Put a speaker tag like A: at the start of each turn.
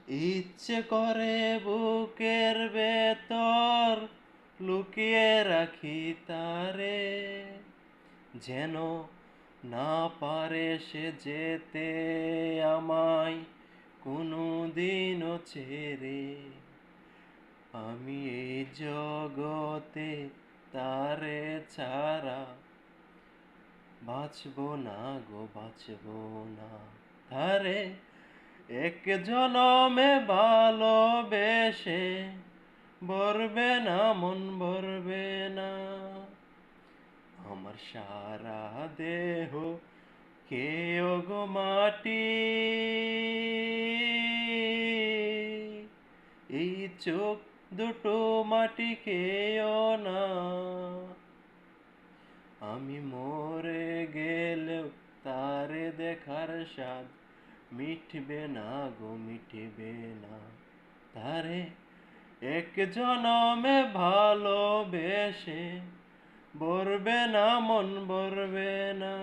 A: ইচ্ছে করে বুকের ভেতর লুকিয়ে রাখি তারে, যেন না পারে সে যেতে আমায় কোনো দিনও ছেড়ে। আমি এই জগতে তারে ছাড়া বাঁচবো না গো, বাঁচবো না। তারে এক জনমে ভালোবেসে ভরবে না, মন ভরবে না। আমার সারা দেহ কেউ গো মাটি, এই চোখ দুটো মাটি খেয়েও না। আমি মরে গেলেও তারে দেখার স্বাদ মিটবে না গো, মিটবে না। তারে এক জনমে ভালোবেসে ভরবে না, মন ভরবে না।